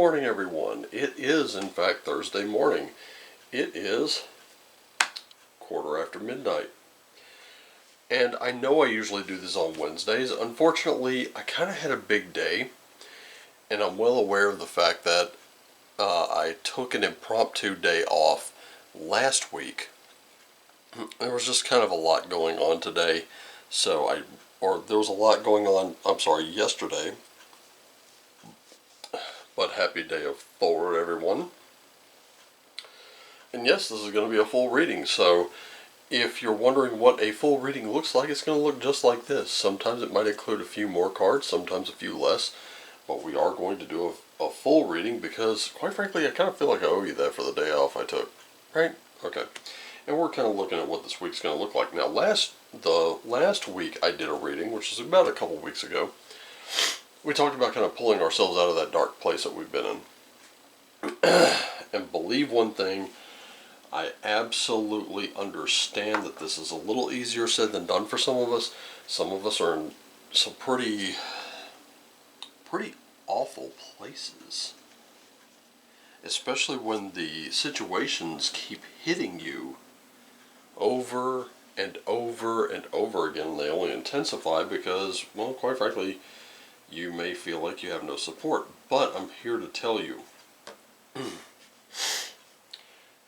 morning, everyone. It is, in fact, Thursday morning. It is midnight. And I know I usually do this on Wednesdays. Unfortunately, I kind of had a big day. And I'm well aware of the fact that I took an impromptu day off last week. There was just kind of a lot going on today. There was a lot going on, yesterday. But happy day of forward, everyone. And yes, this is going to be a full reading, so if you're wondering what a full reading looks like, it's going to look just like this. Sometimes it might include a few more cards, sometimes a few less, but we are going to do a full reading because, quite frankly, I kind of feel like I owe you that for the day off I took. Right? Okay. And we're kind of looking at what this week's going to look like. Now, the last week I did a reading, which was about a couple weeks ago. We talked about kind of pulling ourselves out of that dark place that we've been in. And believe one thing, I absolutely understand that this is a little easier said than done for some of us. Some of us are in some pretty awful places. Especially when the situations keep hitting you over and over and over again. They only intensify because, well, quite frankly, you may feel like you have no support, but I'm here to tell you,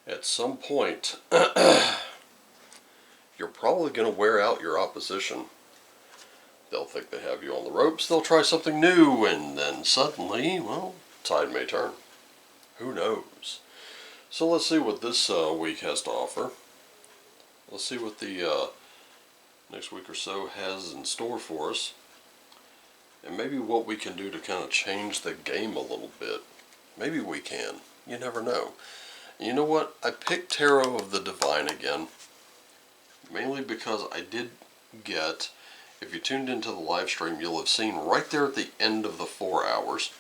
at some point, you're probably going to wear out your opposition. They'll think they have you on the ropes, they'll try something new, and then suddenly, well, tide may turn. Who knows? So let's see what this week has to offer. Let's see what the next week or so has in store for us. And maybe what we can do to kind of change the game a little bit. Maybe we can. You never know. And you know what? I picked Tarot of the Divine again. Mainly because I did get, if you tuned into the live stream, you'll have seen right there at the end of the 4 hours,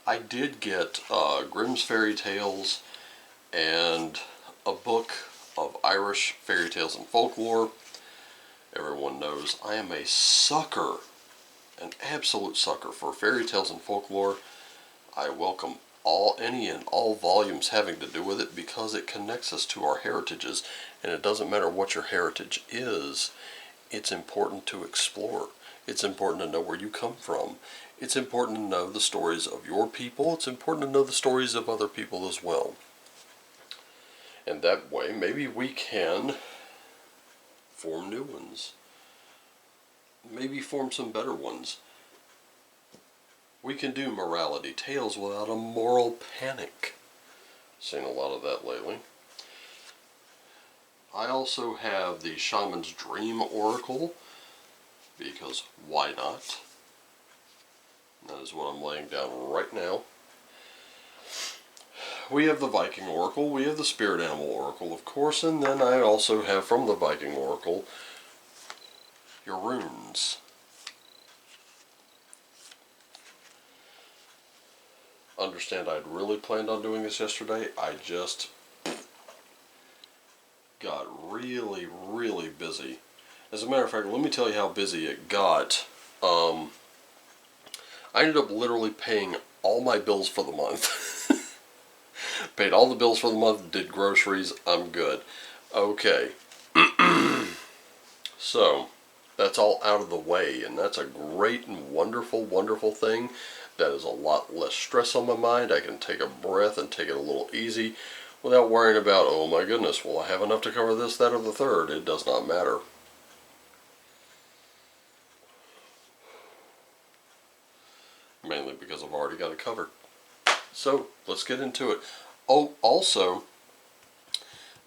I did get Grimm's Fairy Tales and a book of Irish fairy tales and folklore. Everyone knows I am a sucker, an absolute sucker for fairy tales and folklore. I welcome any and all volumes having to do with it because it connects us to our heritages, and it doesn't matter what your heritage is. It's important to explore. It's important to know where you come from. It's important to know the stories of your people. It's important to know the stories of other people as well. And that way, maybe we can form new ones. Maybe form some better ones. We can do morality tales without a moral panic. Seen a lot of that lately. I also have the Shaman's Dream Oracle, because why not? That is what I'm laying down right now. We have the Viking Oracle, we have the Spirit Animal Oracle, of course, and then I also have from the Viking Oracle your runes. Understand, I'd really planned on doing this yesterday. I just got really, really busy. As a matter of fact, let me tell you how busy it got. I ended up literally paying all my bills for the month. Paid all the bills for the month, did groceries, I'm good. Okay. So, that's all out of the way, and that's a great and wonderful, wonderful thing. That is a lot less stress on my mind. I can take a breath and take it a little easy without worrying about, oh my goodness, will I have enough to cover this, that, or the third? It does not matter. Mainly because I've already got it covered. So, let's get into it. Oh, also,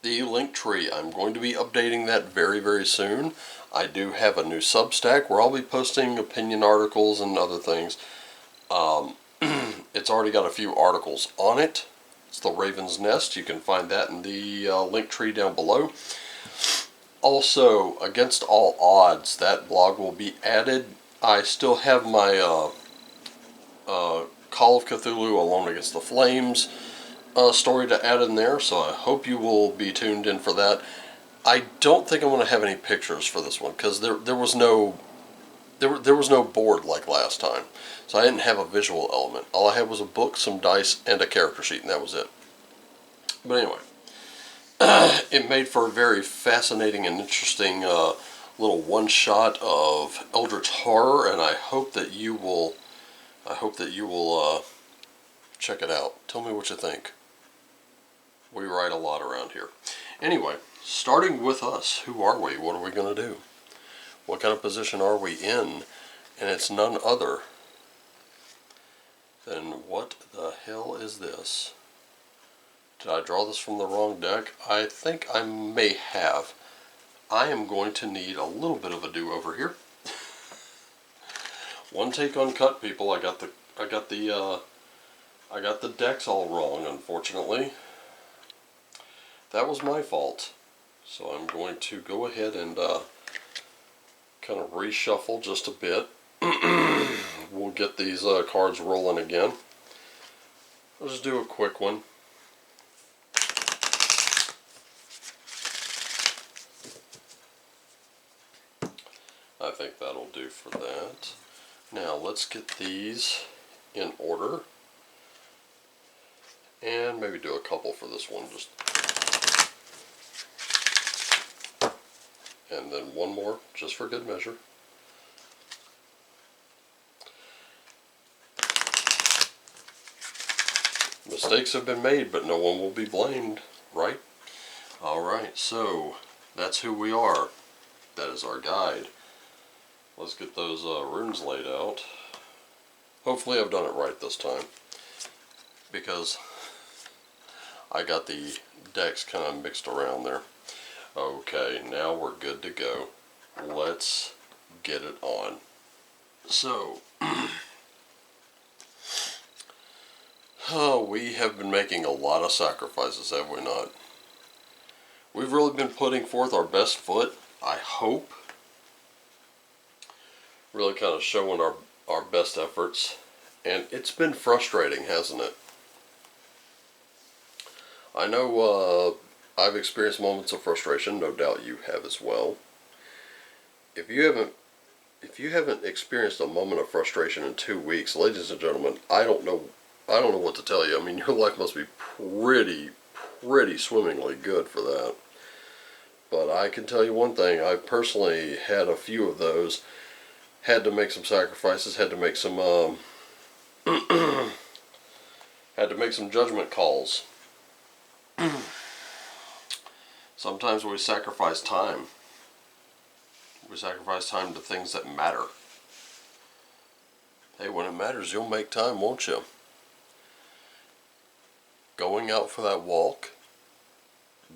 the link tree. I'm going to be updating that very, very soon. I do have a new Substack where I'll be posting opinion articles and other things. It's already got a few articles on it. It's the Raven's Nest. You can find that in the link tree down below. Also, Against All Odds, that blog will be added. I still have my Call of Cthulhu Alone Against the Flames story to add in there, so I hope you will be tuned in for that. I don't think I'm going to have any pictures for this one, because there was no there was no board like last time, so I didn't have a visual element. All I had was a book, some dice, and a character sheet, and that was it. But anyway, it made for a very fascinating and interesting little one-shot of Eldritch horror, and I hope that you will. Check it out. Tell me what you think. We write a lot around here. Anyway, starting with us, who are we? What are we going to do? What kind of position are we in? And it's none other than, what the hell is this? Did I draw this from the wrong deck? I think I may have. I am going to need a little bit of a do-over here. One take uncut, people. I got the decks all wrong, unfortunately. That was my fault. So I'm going to go ahead and kind of reshuffle just a bit. We'll get these cards rolling again. I'll just do a quick one. I think that'll do for that. Now let's get these in order. And maybe do a couple for this one, and then one more, just for good measure. Mistakes have been made, but no one will be blamed, right? Alright, so that's who we are. That is our guide. Let's get those runes laid out. Hopefully I've done it right this time, because I got the decks kind of mixed around there. Okay, now we're good to go. Let's get it on. So, we have been making a lot of sacrifices, have we not? We've really been putting forth our best foot, I hope. Really kind of showing our best efforts. And it's been frustrating, hasn't it? I know I've experienced moments of frustration. No doubt you have as well. If you haven't experienced a moment of frustration in 2 weeks, ladies and gentlemen, I don't know what to tell you. I mean, your life must be pretty swimmingly good for that. But I can tell you one thing. I personally had a few of those. Had to make some sacrifices. Had to make some judgment calls. Sometimes we sacrifice time. We sacrifice time to things that matter. Hey, when it matters, you'll make time, won't you? Going out for that walk,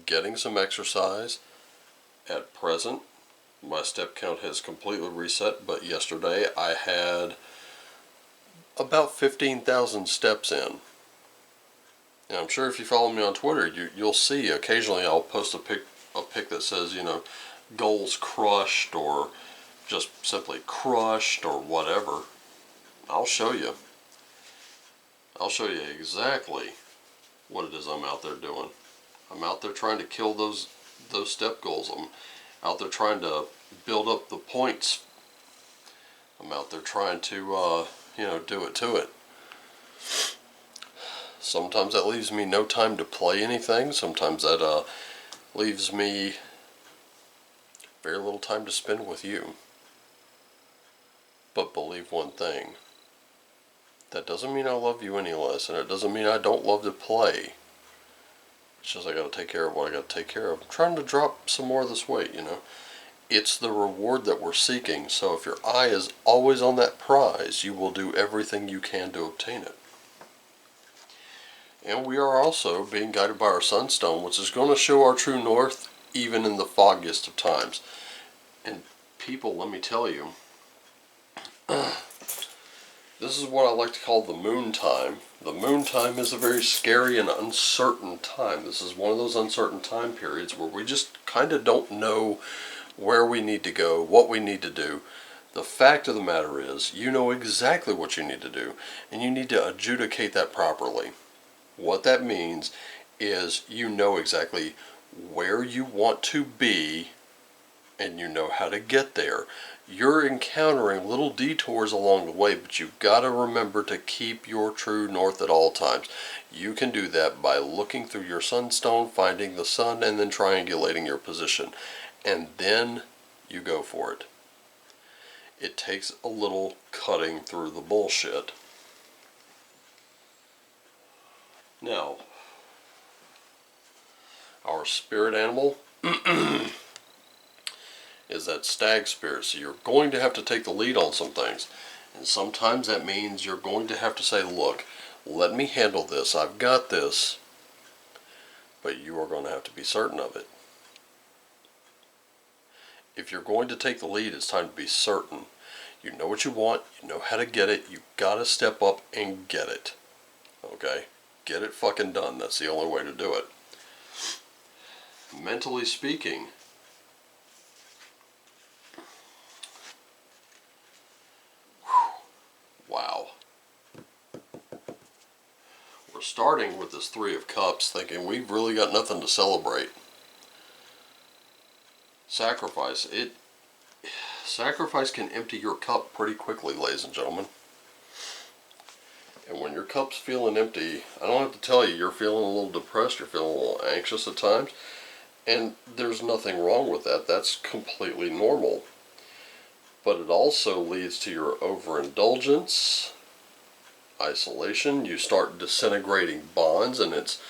getting some exercise. At present, my step count has completely reset, but yesterday I had about 15,000 steps in. And I'm sure if you follow me on Twitter, you'll see occasionally I'll post a pic that says, you know, goals crushed, or just simply crushed, or whatever. I'll show you. I'll show you exactly what it is I'm out there doing. I'm out there trying to kill those step goals. I'm out there trying to build up the points. I'm out there trying to, do it to it. Sometimes that leaves me no time to play anything. Sometimes that leaves me very little time to spend with you. But believe one thing. That doesn't mean I love you any less, and it doesn't mean I don't love to play. It's just I gotta take care of what I gotta take care of. I'm trying to drop some more of this weight, you know. It's the reward that we're seeking, so if your eye is always on that prize, you will do everything you can to obtain it. And we are also being guided by our sunstone, which is going to show our true north even in the foggiest of times. And people, let me tell you, this is what I like to call the moon time. The moon time is a very scary and uncertain time. This is one of those uncertain time periods where we just kind of don't know where we need to go, what we need to do. The fact of the matter is, you know exactly what you need to do, and you need to adjudicate that properly. What that means is you know exactly where you want to be, and you know how to get there. You're encountering little detours along the way, but you've got to remember to keep your true north at all times. You can do that by looking through your sunstone, finding the sun, and then triangulating your position. And then you go for it. It takes a little cutting through the bullshit. Now, our spirit animal is that stag spirit. So you're going to have to take the lead on some things. And sometimes that means you're going to have to say, look, let me handle this. I've got this. But you are going to have to be certain of it. If you're going to take the lead, it's time to be certain. You know what you want. You know how to get it. You've got to step up and get it. Okay? Get it fucking done. That's the only way to do it. Mentally speaking, wow. We're starting with this Three of Cups thinking we've really got nothing to celebrate. Sacrifice. Sacrifice can empty your cup pretty quickly, ladies and gentlemen. And when your cup's feeling empty, I don't have to tell you, you're feeling a little depressed, you're feeling a little anxious at times. And there's nothing wrong with that. That's completely normal. But it also leads to your overindulgence, isolation. You start disintegrating bonds, and it's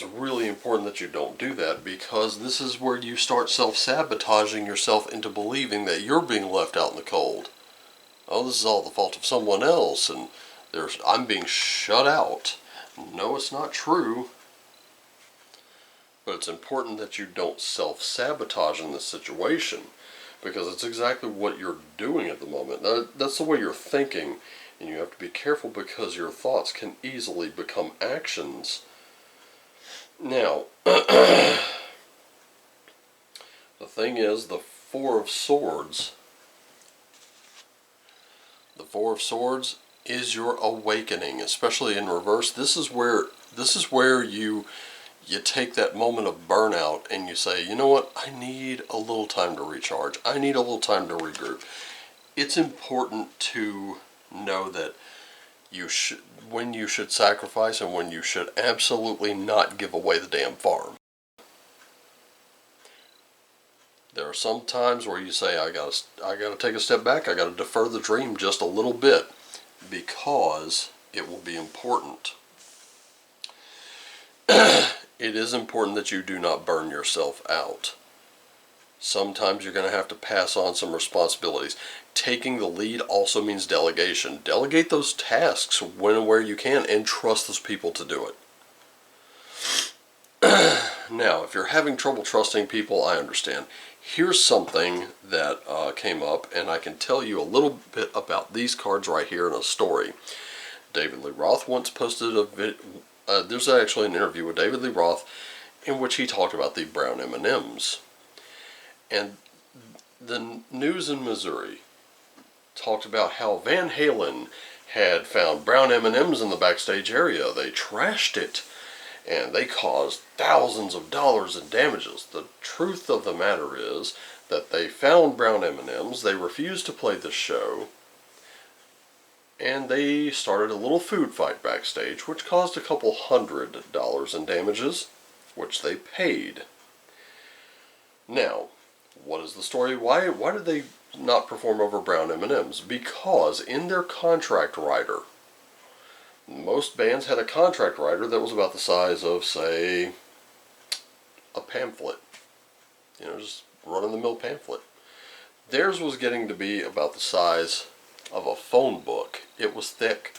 really important that you don't do that, because this is where you start self-sabotaging yourself into believing that you're being left out in the cold. Oh, this is all the fault of someone else, and I'm being shut out. No, it's not true. But it's important that you don't self-sabotage in this situation, because it's exactly what you're doing at the moment. That's the way you're thinking, and you have to be careful because your thoughts can easily become actions. Now, the thing is, the Four of Swords is your awakening, especially in reverse. This is where you take that moment of burnout and you say, you know what, I need a little time to recharge. I need a little time to regroup. It's important to know that when you should sacrifice and when you should absolutely not give away the damn farm. There are some times where you say, I gotta take a step back, I gotta defer the dream just a little bit, because it will be important. It is important that you do not burn yourself out. Sometimes you're going to have to pass on some responsibilities. Taking the lead also means delegation. Delegate those tasks when and where you can, and trust those people to do it. Now, if you're having trouble trusting people, I understand. Here's something that came up, and I can tell you a little bit about these cards right here in a story. David Lee Roth once posted a video. There's actually an interview with David Lee Roth in which he talked about the brown M&Ms. And the news in Missouri talked about how Van Halen had found brown M&Ms in the backstage area. They trashed it, and they caused thousands of dollars in damages. The truth of the matter is that they found brown M&Ms, they refused to play the show, and they started a little food fight backstage, which caused a couple $100 in damages, which they paid. Now, what is the story? Why did they not perform over brown M&Ms? Because in their contract rider, most bands had a contract rider that was about the size of, say, a pamphlet. You know, just run-of-the-mill pamphlet. Theirs was getting to be about the size of a phone book. It was thick,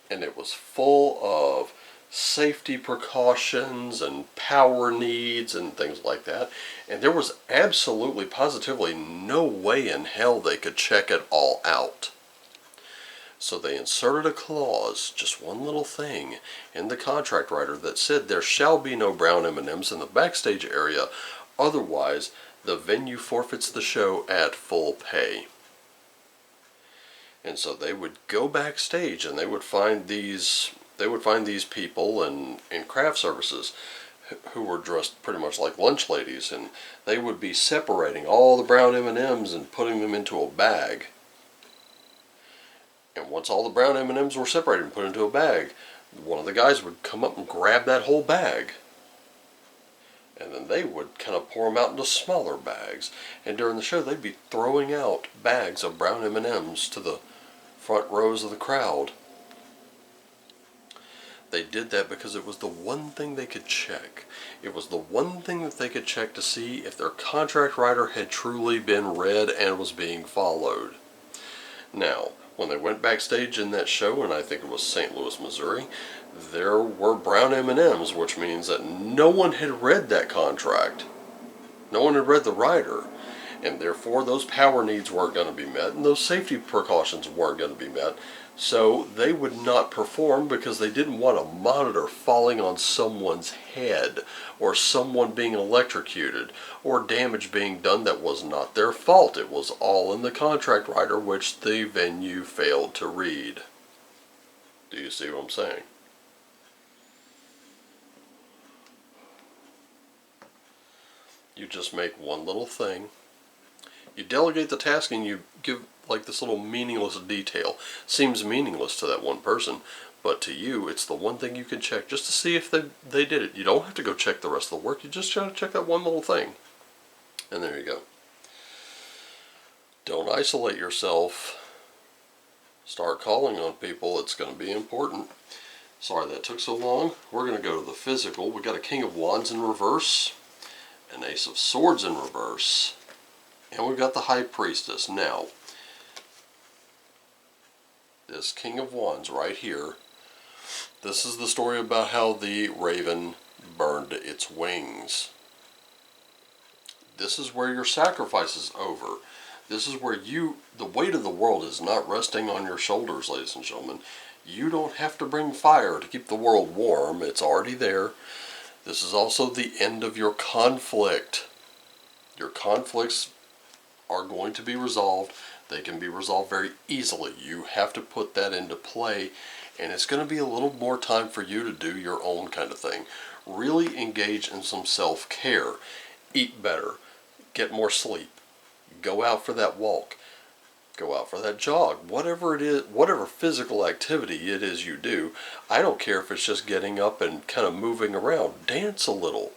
and it was full of safety precautions and power needs and things like that, and there was absolutely positively no way in hell they could check it all out. So they inserted a clause, just one little thing, in the contract rider that said there shall be no brown M&Ms in the backstage area, otherwise the venue forfeits the show at full pay. And so they would go backstage and they would find these people in craft services who were dressed pretty much like lunch ladies, and they would be separating all the brown M&Ms and putting them into a bag. And once all the brown M&Ms were separated and put into a bag, one of the guys would come up and grab that whole bag. And then they would kind of pour them out into smaller bags. And during the show, they'd be throwing out bags of brown M&Ms to the front rows of the crowd. They did that because it was the one thing they could check. It was the one thing that they could check to see if their contract rider had truly been read and was being followed. Now, when they went backstage in that show, and I think it was St. Louis, Missouri, there were brown M&Ms, which means that no one had read that contract. No one had read the rider, and therefore those power needs weren't going to be met, and those safety precautions weren't going to be met. So they would not perform because they didn't want a monitor falling on someone's head, or someone being electrocuted, or damage being done that was not their fault. It was all in the contract rider, which the venue failed to read. Do you see what I'm saying? You just make one little thing. You delegate the task and you give like this little meaningless detail. Seems meaningless to that one person, but to you it's the one thing you can check just to see if they did it. You don't have to go check the rest of the work. You just try to check that one little thing. And there you go. Don't isolate yourself. Start calling on people. It's going to be important. Sorry that took so long. We're going to go to the physical. We got a King of Wands in reverse, an Ace of Swords in reverse, and we've got the High Priestess. Now, this King of Wands right here, this is the story about how the raven burned its wings. This is where your sacrifice is over. This is where the weight of the world is not resting on your shoulders, ladies and gentlemen. You don't have to bring fire to keep the world warm. It's already there. This is also the end of your conflict. Your conflicts are going to be resolved. They can be resolved very easily. You have to put that into play, and it's going to be a little more time for you to do your own kind of thing. Really engage in some self-care. Eat better. Get more sleep. Go out for that walk. Go out for that jog. Whatever it is, whatever physical activity it is you do, I don't care if it's just getting up and kind of moving around. Dance a little.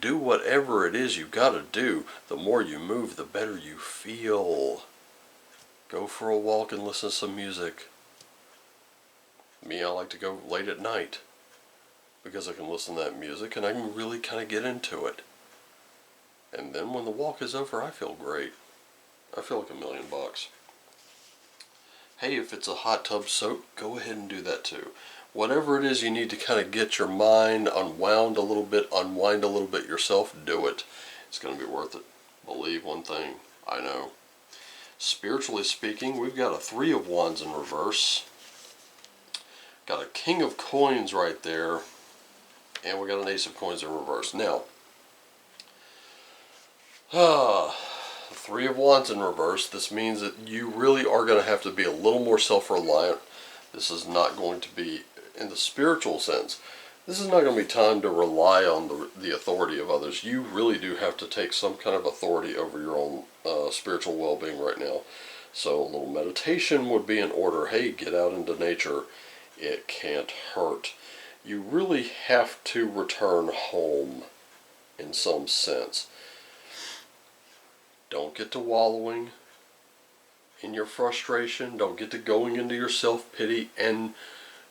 Do whatever it is you got to do. The more you move, the better you feel. Go for a walk and listen to some music. Me, I like to go late at night because I can listen to that music and I can really kind of get into it. And then when the walk is over, I feel great. I feel like $1,000,000. Hey, if it's a hot tub soak, go ahead and do that too. Whatever it is you need to kind of get your mind unwind a little bit yourself, do it. It's going to be worth it. Believe one thing, I know. Spiritually speaking, we've got a Three of Wands in reverse. Got a King of Coins right there. And we got an Ace of Coins in reverse. Now, Three of Wands in reverse. This means that you really are going to have to be a little more self-reliant. This is not going to be, in the spiritual sense, this is not going to be time to rely on the authority of others. You really do have to take some kind of authority over your own spiritual well-being right now. So a little meditation would be in order. Hey, get out into nature. It can't hurt. You really have to return home in some sense. Don't get to wallowing in your frustration. Don't get to going into your self-pity, and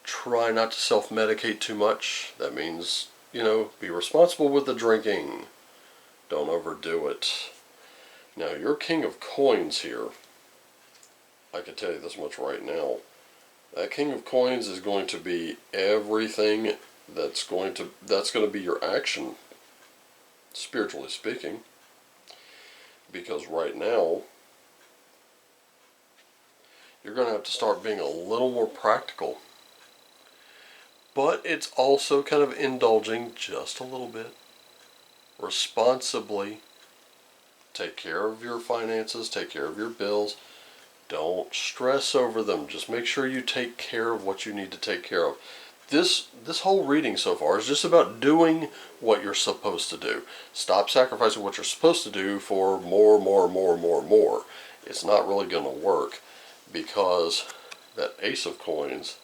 try not to self-medicate too much. That means, be responsible with the drinking. Don't overdo it. Now, your King of Coins here, I can tell you this much right now. That King of Coins is going to be everything that's going to be your action, spiritually speaking. Because right now, you're going to have to start being a little more practical. But it's also kind of indulging just a little bit. Responsibly. Take care of your finances. Take care of your bills. Don't stress over them. Just make sure you take care of what you need to take care of. this whole reading so far is just about doing what you're supposed to do. Stop sacrificing what you're supposed to do for more. It's not really going to work, because that Ace of Coins,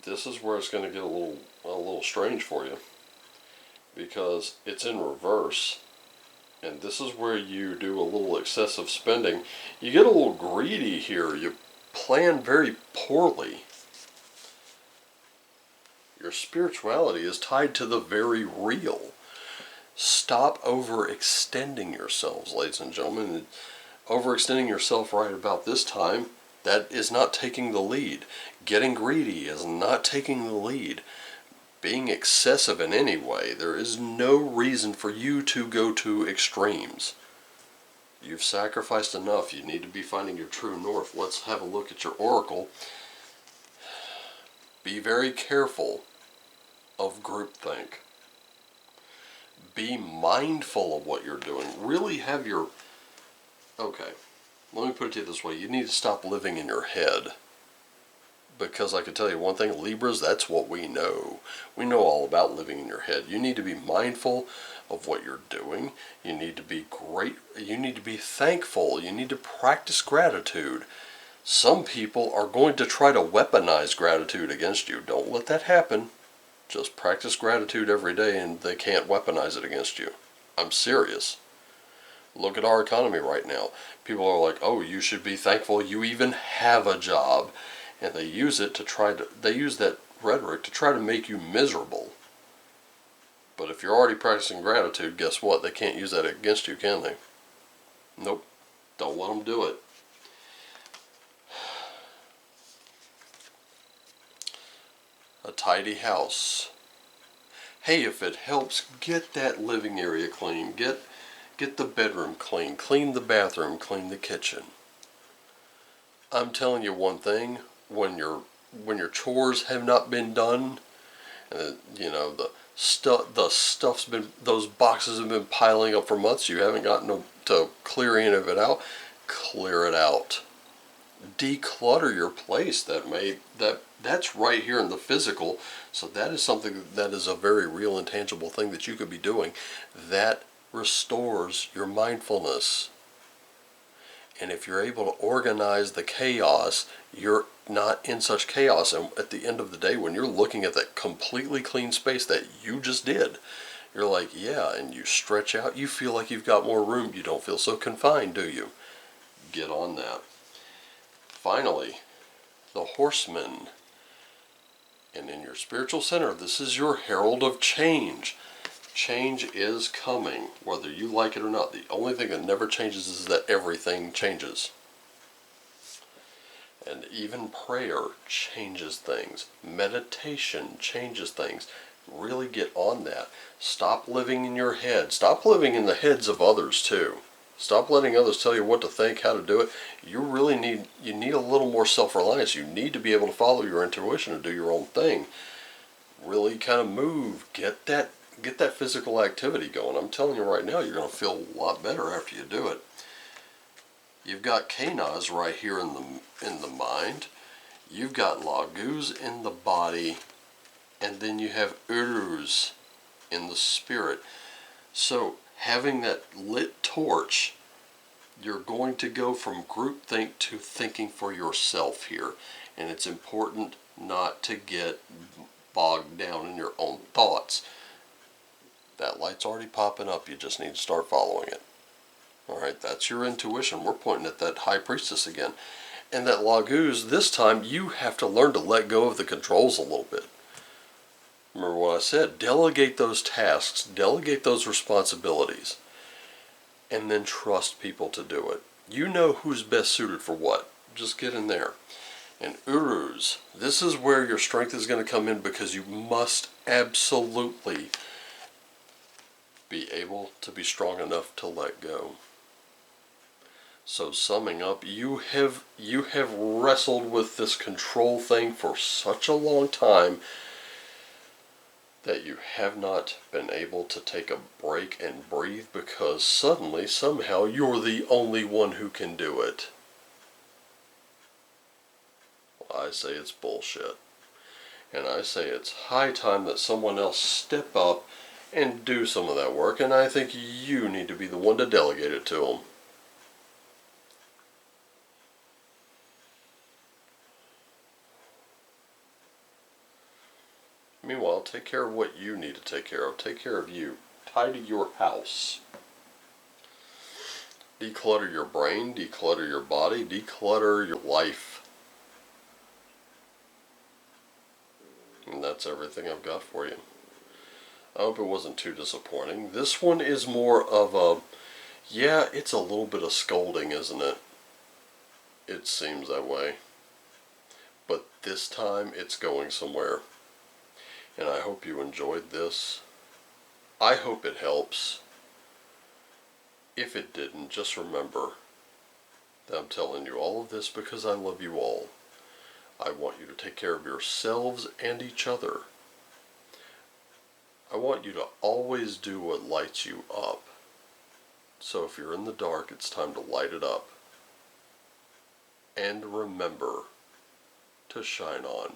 this is where it's going to get a little strange for you, because it's in reverse, and this is where you do a little excessive spending. You get a little greedy here. You plan very poorly. Your spirituality is tied to the very real. Stop overextending yourselves, ladies and gentlemen. Overextending yourself right about this time, that is not taking the lead. Getting greedy is not taking the lead. Being excessive in any way, there is no reason for you to go to extremes. You've sacrificed enough. You need to be finding your true north. Let's have a look at your oracle. Be very careful of groupthink. Be mindful of what you're doing. Really have your... Okay, let me put it to you this way. You need to stop living in your head. Because I can tell you one thing, Libras, that's what we know. We know all about living in your head. You need to be mindful of what you're doing. You need to be great. You need to be thankful. You need to practice gratitude. Some people are going to try to weaponize gratitude against you. Don't let that happen. Just practice gratitude every day and they can't weaponize it against you. I'm serious. Look at our economy right now. People are like, oh, you should be thankful you even have a job. And they use it to they use that rhetoric to try to make you miserable. But if you're already practicing gratitude, guess what? They can't use that against you, can they? Nope. Don't let them do it. A tidy house. Hey, if it helps, get that living area clean. Get the bedroom clean. Clean the bathroom. Clean the kitchen. I'm telling you one thing. When your chores have not been done, you know, the stuff's been, those boxes have been piling up for months. You haven't gotten to clear any of it out. Clear it out. Declutter your place. That's right here in the physical. So that is something that is a very real and tangible thing that you could be doing. That restores your mindfulness. And if you're able to organize the chaos, you're not in such chaos. And at the end of the day, when you're looking at that completely clean space that you just did, you're like, yeah, and you stretch out, you feel like you've got more room. You don't feel so confined, do you? Get on that. Finally, the Horseman. And in your spiritual center, this is your herald of change. Change is coming, whether you like it or not. The only thing that never changes is that everything changes. And even prayer changes things. Meditation changes things. Really get on that. Stop living in your head. Stop living in the heads of others too. Stop letting others tell you what to think, how to do it. You really need a little more self-reliance. You need to be able to follow your intuition and do your own thing. Really kind of move. Get that physical activity going. I'm telling you right now, you're going to feel a lot better after you do it. You've got Kanaz right here in the mind. You've got Laguz in the body, and then you have Uruz in the spirit. So having that lit torch, you're going to go from groupthink to thinking for yourself here. And it's important not to get bogged down in your own thoughts. That light's already popping up. You just need to start following it. Alright, that's your intuition. We're pointing at that High Priestess again. And that Laguz, this time you have to learn to let go of the controls a little bit. Remember what I said. Delegate those tasks. Delegate those responsibilities. And then trust people to do it. You know who's best suited for what. Just get in there. And Uruz, this is where your strength is going to come in, because you must absolutely be able to be strong enough to let go. So summing up, you have wrestled with this control thing for such a long time that you have not been able to take a break and breathe, because suddenly, somehow, you're the only one who can do it. Well, I say it's bullshit. And I say it's high time that someone else step up and do some of that work, and I think you need to be the one to delegate it to them. Meanwhile, take care of what you need to take care of. Take care of you. Tidy your house. Declutter your brain, declutter your body, declutter your life. And that's everything I've got for you. I hope it wasn't too disappointing. This one is more of a, yeah, it's a little bit of scolding, isn't it? It seems that way. But this time it's going somewhere. And I hope you enjoyed this. I hope it helps. If it didn't, just remember that I'm telling you all of this because I love you all. I want you to take care of yourselves and each other. I want you to always do what lights you up. So if you're in the dark, it's time to light it up. And remember to shine on.